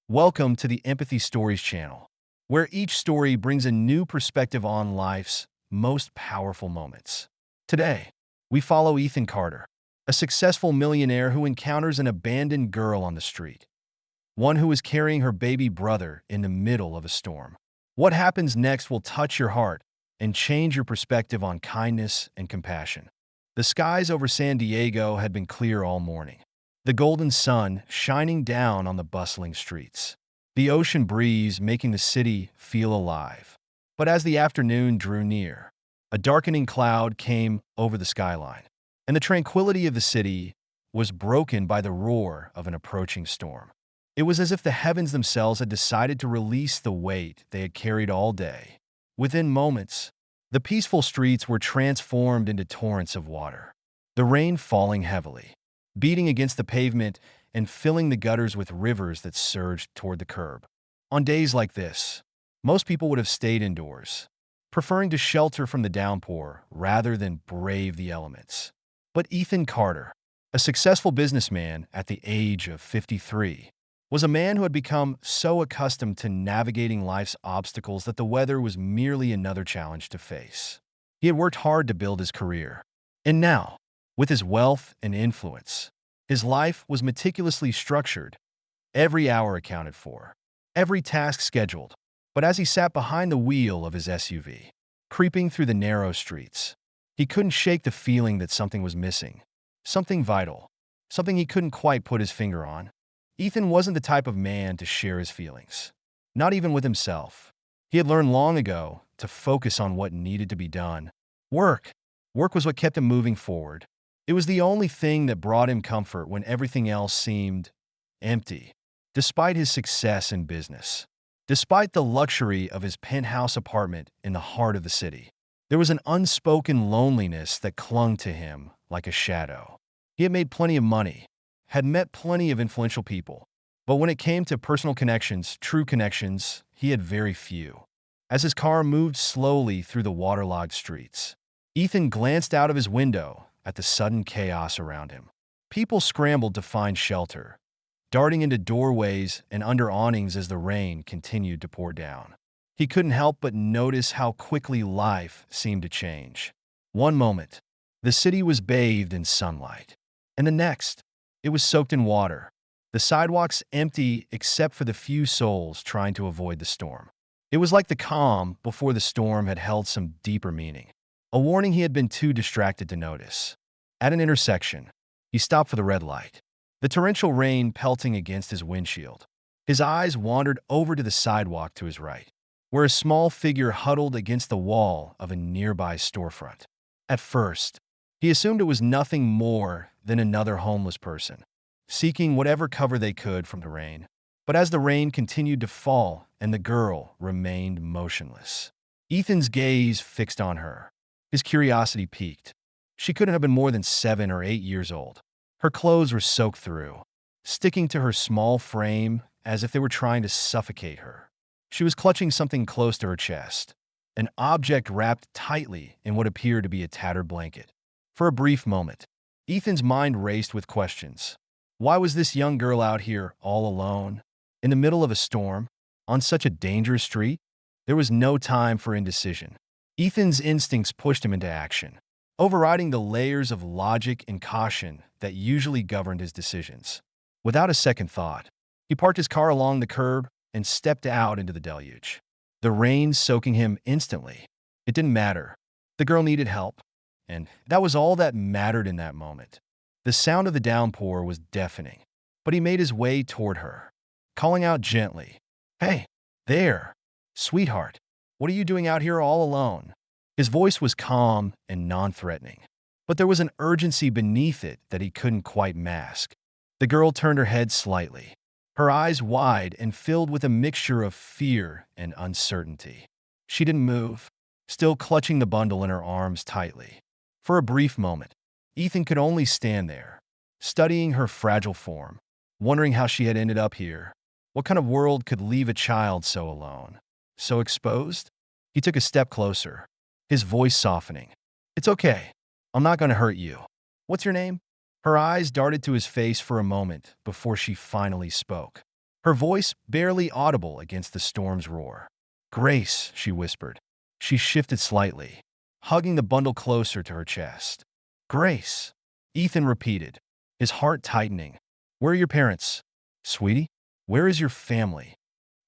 Welcome to the Empathy Stories channel, where each story brings a new perspective on life's most powerful moments. Today, we follow Ethan Carter, a successful millionaire who encounters an abandoned girl on the street, one who is carrying her baby brother in the middle of a storm. What happens next will touch your heart and change your perspective on kindness and compassion. The skies over San Diego had been clear all morning, the golden sun shining down on the bustling streets, the ocean breeze making the city feel alive. But as the afternoon drew near, a darkening cloud came over the skyline, and the tranquility of the city was broken by the roar of an approaching storm. It was as if the heavens themselves had decided to release the weight they had carried all day. Within moments, the peaceful streets were transformed into torrents of water, the rain falling heavily, beating against the pavement and filling the gutters with rivers that surged toward the curb. On days like this, most people would have stayed indoors, preferring to shelter from the downpour rather than brave the elements. But Ethan Carter, a successful businessman at the age of 53, was a man who had become so accustomed to navigating life's obstacles that the weather was merely another challenge to face. He had worked hard to build his career, and now, with his wealth and influence, his life was meticulously structured, every hour accounted for, every task scheduled. But as he sat behind the wheel of his SUV, creeping through the narrow streets, he couldn't shake the feeling that something was missing, something vital, something he couldn't quite put his finger on. Ethan wasn't the type of man to share his feelings, not even with himself. He had learned long ago to focus on what needed to be done. Work. Work was what kept him moving forward. It was the only thing that brought him comfort when everything else seemed empty. Despite his success in business, despite the luxury of his penthouse apartment in the heart of the city, there was an unspoken loneliness that clung to him like a shadow. He had made plenty of money, had met plenty of influential people, but when it came to personal connections, true connections, he had very few. As his car moved slowly through the waterlogged streets, Ethan glanced out of his window at the sudden chaos around him. People scrambled to find shelter, darting into doorways and under awnings as the rain continued to pour down. He couldn't help but notice how quickly life seemed to change. One moment, the city was bathed in sunlight, and the next, it was soaked in water, the sidewalks empty except for the few souls trying to avoid the storm. It was like the calm before the storm had held some deeper meaning, a warning he had been too distracted to notice. At an intersection, he stopped for the red light, the torrential rain pelting against his windshield. His eyes wandered over to the sidewalk to his right, where a small figure huddled against the wall of a nearby storefront. At first, he assumed it was nothing more than another homeless person, seeking whatever cover they could from the rain. But as the rain continued to fall and the girl remained motionless, Ethan's gaze fixed on her. His curiosity piqued. She couldn't have been more than 7 or 8 years old. Her clothes were soaked through, sticking to her small frame as if they were trying to suffocate her. She was clutching something close to her chest, an object wrapped tightly in what appeared to be a tattered blanket. For a brief moment, Ethan's mind raced with questions. Why was this young girl out here all alone, in the middle of a storm, on such a dangerous street? There was no time for indecision. Ethan's instincts pushed him into action, overriding the layers of logic and caution that usually governed his decisions. Without a second thought, he parked his car along the curb and stepped out into the deluge, the rain soaking him instantly. It didn't matter. The girl needed help, and that was all that mattered in that moment. The sound of the downpour was deafening, but he made his way toward her, calling out gently, "Hey, there, sweetheart. What are you doing out here all alone?" His voice was calm and non-threatening, but there was an urgency beneath it that he couldn't quite mask. The girl turned her head slightly, her eyes wide and filled with a mixture of fear and uncertainty. She didn't move, still clutching the bundle in her arms tightly. For a brief moment, Ethan could only stand there, studying her fragile form, wondering how she had ended up here. What kind of world could leave a child so alone, so exposed? He took a step closer, his voice softening. "It's okay. I'm not going to hurt you. What's your name?" Her eyes darted to his face for a moment before she finally spoke. her voice barely audible against the storm's roar. "Grace," she whispered. She shifted slightly, hugging the bundle closer to her chest. "Grace," Ethan repeated, his heart tightening. "Where are your parents? Sweetie, where is your family?"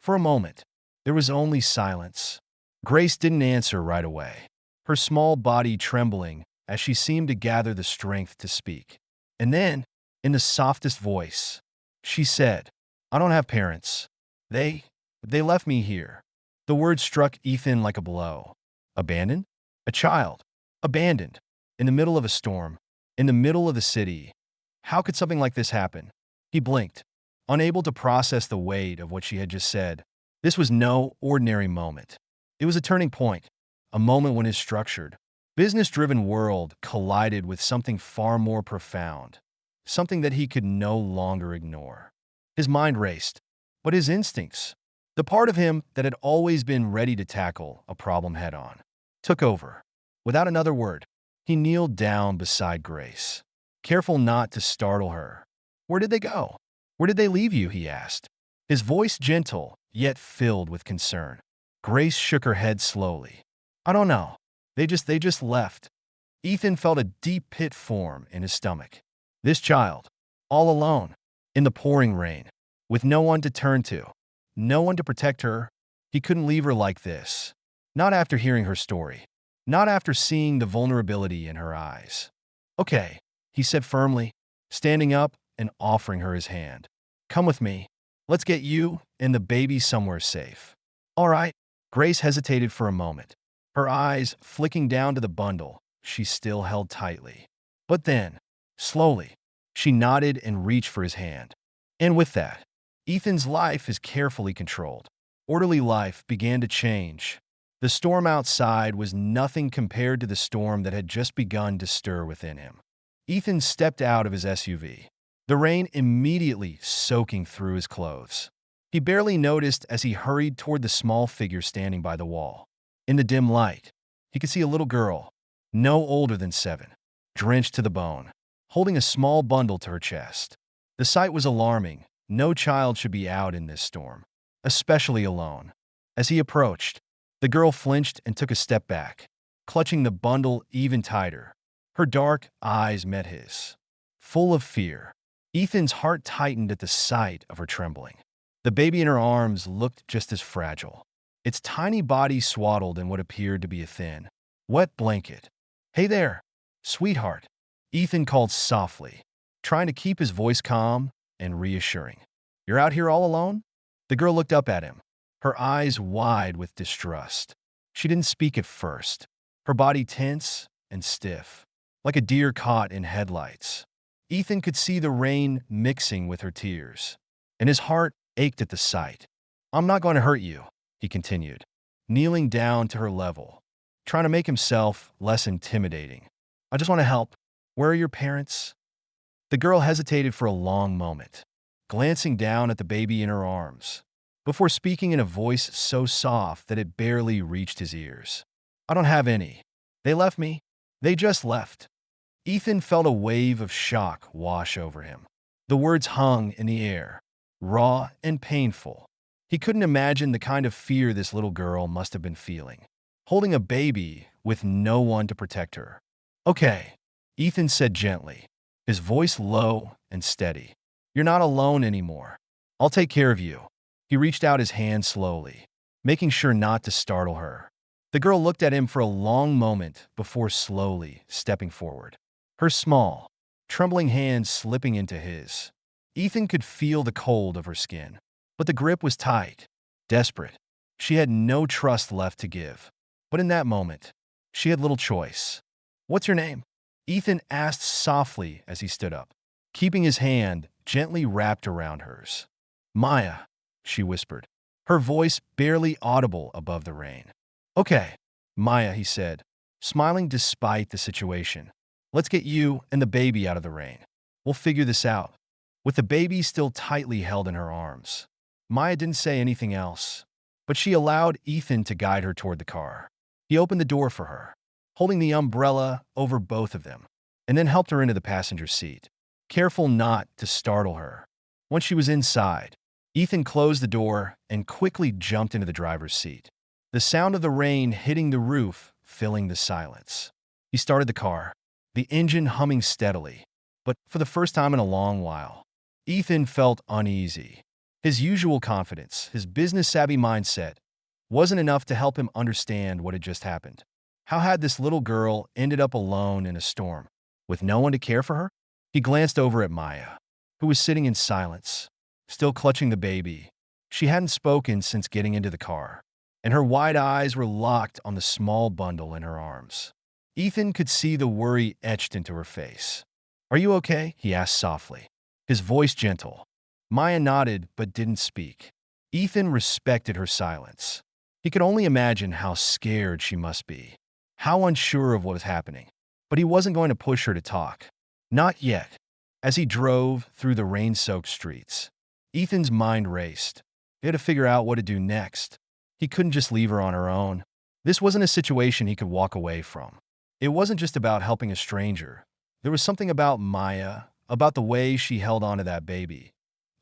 For a moment, there was only silence. Grace didn't answer right away, her small body trembling as she seemed to gather the strength to speak. And then, in the softest voice, she said, "I don't have parents. They, they left me here." The word struck Ethan like a blow. Abandoned? A child. Abandoned. In the middle of a storm. In the middle of the city. How could something like this happen? He blinked, unable to process the weight of what she had just said. This was no ordinary moment. It was a turning point, a moment when his structured, business-driven world collided with something far more profound, something that he could no longer ignore. His mind raced, but his instincts, the part of him that had always been ready to tackle a problem head-on, took over. Without another word, he kneeled down beside Grace, careful not to startle her. "Where did they go? Where did they leave you?" he asked, his voice gentle yet filled with concern. Grace shook her head slowly. "I don't know. They just left." Ethan felt a deep pit form in his stomach. This child, all alone, in the pouring rain, with no one to turn to, no one to protect her. He couldn't leave her like this. Not after hearing her story. Not after seeing the vulnerability in her eyes. "Okay," he said firmly, standing up and offering her his hand. "Come with me. Let's get you and the baby somewhere safe." "All right." Grace hesitated for a moment, her eyes flicking down to the bundle she still held tightly. But then, slowly, she nodded and reached for his hand. And with that, Ethan's life, his carefully controlled, orderly life, began to change. The storm outside was nothing compared to the storm that had just begun to stir within him. Ethan stepped out of his SUV, the rain immediately soaking through his clothes. He barely noticed as he hurried toward the small figure standing by the wall. In the dim light, he could see a little girl, no older than 7, drenched to the bone, holding a small bundle to her chest. The sight was alarming. No child should be out in this storm, especially alone. As he approached, the girl flinched and took a step back, clutching the bundle even tighter. Her dark eyes met his, full of fear. Ethan's heart tightened at the sight of her trembling. The baby in her arms looked just as fragile, its tiny body swaddled in what appeared to be a thin, wet blanket. "Hey there, sweetheart," Ethan called softly, trying to keep his voice calm and reassuring. "You're out here all alone?" The girl looked up at him, her eyes wide with distrust. She didn't speak at first, her body tense and stiff, like a deer caught in headlights. Ethan could see the rain mixing with her tears, and his heart ached at the sight. "I'm not going to hurt you," he continued, kneeling down to her level, trying to make himself less intimidating. "I just want to help. Where are your parents?" The girl hesitated for a long moment, glancing down at the baby in her arms, before speaking in a voice so soft that it barely reached his ears. "I don't have any. They left me. They just left." Ethan felt a wave of shock wash over him. The words hung in the air, raw and painful. He couldn't imagine the kind of fear this little girl must have been feeling, holding a baby with no one to protect her. "Okay," Ethan said gently, his voice low and steady. "You're not alone anymore. I'll take care of you." He reached out his hand slowly, making sure not to startle her. The girl looked at him for a long moment before slowly stepping forward, her small, trembling hand slipping into his. Ethan could feel the cold of her skin, but the grip was tight, desperate. She had no trust left to give. But in that moment, she had little choice. "What's your name?" Ethan asked softly as he stood up, keeping his hand gently wrapped around hers. "Maya," she whispered, her voice barely audible above the rain. "Okay, Maya," he said, smiling despite the situation. "Let's get you and the baby out of the rain. We'll figure this out." With the baby still tightly held in her arms, Maya didn't say anything else, but she allowed Ethan to guide her toward the car. He opened the door for her, holding the umbrella over both of them, and then helped her into the passenger seat, careful not to startle her. Once she was inside, Ethan closed the door and quickly jumped into the driver's seat. The sound of the rain hitting the roof filling the silence. He started the car, the engine humming steadily. But for the first time in a long while, Ethan felt uneasy. His usual confidence, his business-savvy mindset, wasn't enough to help him understand what had just happened. How had this little girl ended up alone in a storm, with no one to care for her? He glanced over at Maya, who was sitting in silence, still clutching the baby. She hadn't spoken since getting into the car, and her wide eyes were locked on the small bundle in her arms. Ethan could see the worry etched into her face. "Are you okay?" he asked softly, his voice gentle. Maya nodded but didn't speak. Ethan respected her silence. He could only imagine how scared she must be, how unsure of what was happening. But he wasn't going to push her to talk. Not yet. As he drove through the rain-soaked streets, Ethan's mind raced. He had to figure out what to do next. He couldn't just leave her on her own. This wasn't a situation he could walk away from. It wasn't just about helping a stranger. There was something about Maya, about the way she held onto that baby,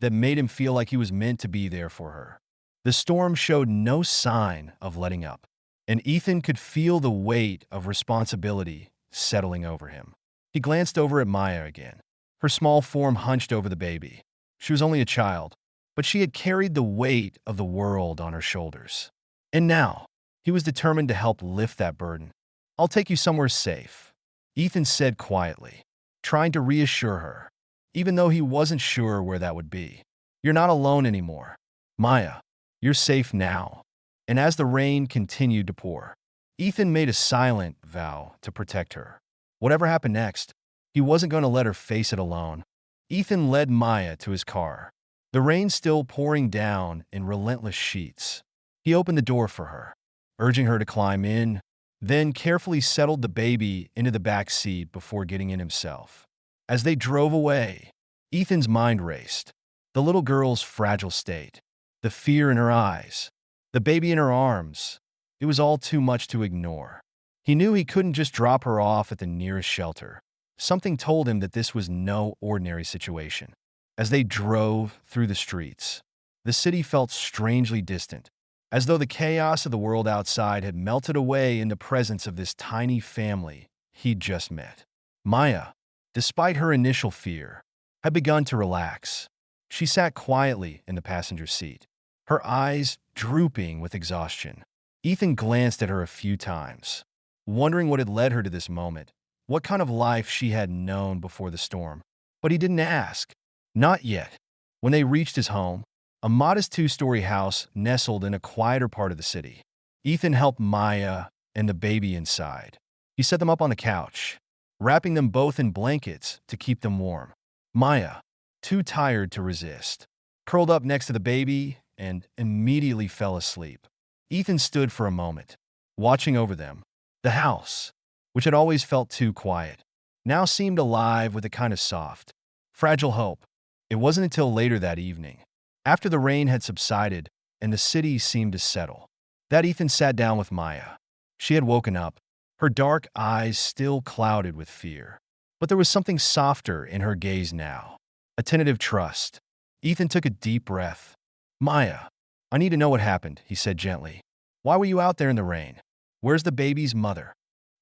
that made him feel like he was meant to be there for her. The storm showed no sign of letting up, and Ethan could feel the weight of responsibility settling over him. He glanced over at Maya again, her small form hunched over the baby. She was only a child, but she had carried the weight of the world on her shoulders. And now, he was determined to help lift that burden. "I'll take you somewhere safe," Ethan said quietly, trying to reassure her, even though he wasn't sure where that would be. "You're not alone anymore, Maya. You're safe now." And as the rain continued to pour, Ethan made a silent vow to protect her. Whatever happened next, he wasn't going to let her face it alone. Ethan led Maya to his car, the rain still pouring down in relentless sheets. He opened the door for her, urging her to climb in, then carefully settled the baby into the back seat before getting in himself. As they drove away, Ethan's mind raced. The little girl's fragile state, the fear in her eyes, the baby in her arms. It was all too much to ignore. He knew he couldn't just drop her off at the nearest shelter. Something told him that this was no ordinary situation. As they drove through the streets, the city felt strangely distant, as though the chaos of the world outside had melted away in the presence of this tiny family he'd just met. Maya, despite her initial fear, had begun to relax. She sat quietly in the passenger seat, her eyes drooping with exhaustion. Ethan glanced at her a few times, wondering what had led her to this moment, what kind of life she had known before the storm. But he didn't ask. Not yet. When they reached his home, a modest two-story house nestled in a quieter part of the city, Ethan helped Maya and the baby inside. He set them up on the couch, wrapping them both in blankets to keep them warm. Maya, too tired to resist, curled up next to the baby and immediately fell asleep. Ethan stood for a moment, watching over them. The house, which had always felt too quiet, now seemed alive with a kind of soft, fragile hope. It wasn't until later that evening, after the rain had subsided and the city seemed to settle, that Ethan sat down with Maya. She had woken up, her dark eyes still clouded with fear. But there was something softer in her gaze now, a tentative trust. Ethan took a deep breath. "Maya, I need to know what happened," he said gently. "Why were you out there in the rain? Where's the baby's mother?"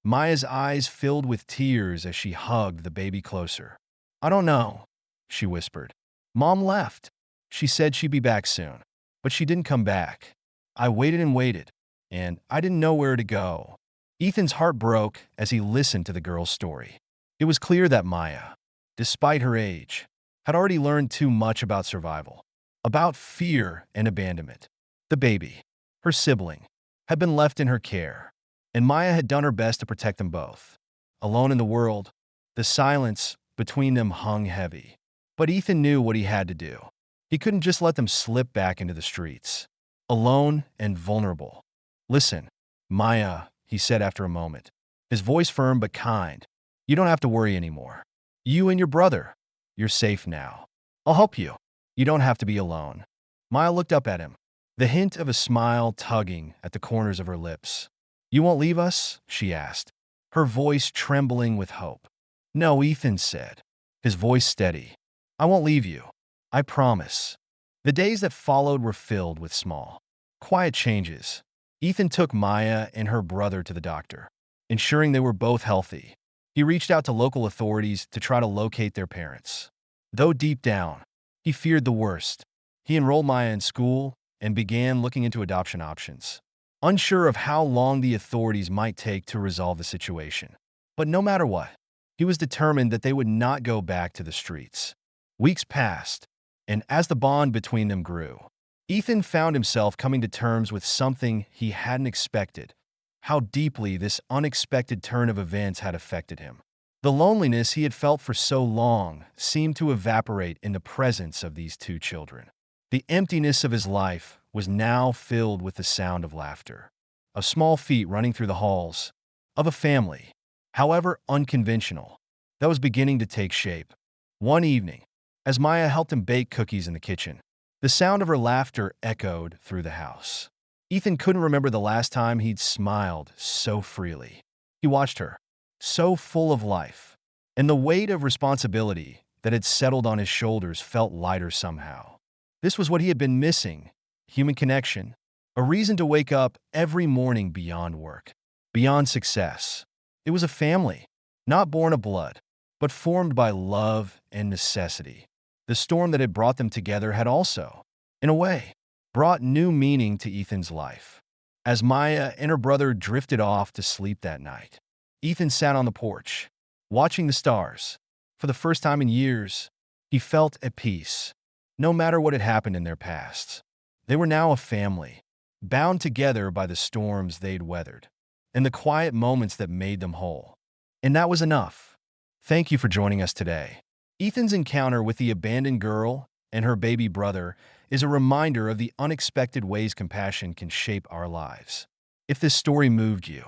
Maya's eyes filled with tears as she hugged the baby closer. "I don't know," she whispered. "Mom left. She said she'd be back soon, but she didn't come back. I waited and waited, and I didn't know where to go." Ethan's heart broke as he listened to the girl's story. It was clear that Maya, despite her age, had already learned too much about survival, about fear and abandonment. The baby, her sibling, had been left in her care, and Maya had done her best to protect them both. Alone in the world, the silence between them hung heavy. But Ethan knew what he had to do. He couldn't just let them slip back into the streets, alone and vulnerable. "Listen, Maya," he said after a moment, his voice firm but kind. "You don't have to worry anymore. You and your brother, you're safe now. I'll help you. You don't have to be alone." Maya looked up at him, the hint of a smile tugging at the corners of her lips. "You won't leave us?" she asked, her voice trembling with hope. "No," Ethan said, his voice steady. "I won't leave you. I promise." The days that followed were filled with small, quiet changes. Ethan took Maya and her brother to the doctor, ensuring they were both healthy. He reached out to local authorities to try to locate their parents. Though deep down, he feared the worst. He enrolled Maya in school and began looking into adoption options, unsure of how long the authorities might take to resolve the situation. But no matter what, he was determined that they would not go back to the streets. Weeks passed, and as the bond between them grew, Ethan found himself coming to terms with something he hadn't expected: how deeply this unexpected turn of events had affected him. The loneliness he had felt for so long seemed to evaporate in the presence of these two children. The emptiness of his life was now filled with the sound of laughter, of small feet running through the halls, of a family, however unconventional, that was beginning to take shape. One evening, as Maya helped him bake cookies in the kitchen, the sound of her laughter echoed through the house. Ethan couldn't remember the last time he'd smiled so freely. He watched her, so full of life, and the weight of responsibility that had settled on his shoulders felt lighter somehow. This was what he had been missing: human connection, a reason to wake up every morning beyond work, beyond success. It was a family, not born of blood, but formed by love and necessity. The storm that had brought them together had also, in a way, brought new meaning to Ethan's life. As Maya and her brother drifted off to sleep that night, Ethan sat on the porch, watching the stars. For the first time in years, he felt at peace. No matter what had happened in their pasts, they were now a family, bound together by the storms they'd weathered and the quiet moments that made them whole. And that was enough. Thank you for joining us today. Ethan's encounter with the abandoned girl and her baby brother is a reminder of the unexpected ways compassion can shape our lives. If this story moved you,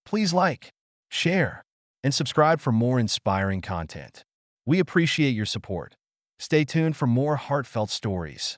please like, share, and subscribe for more inspiring content. We appreciate your support. Stay tuned for more heartfelt stories.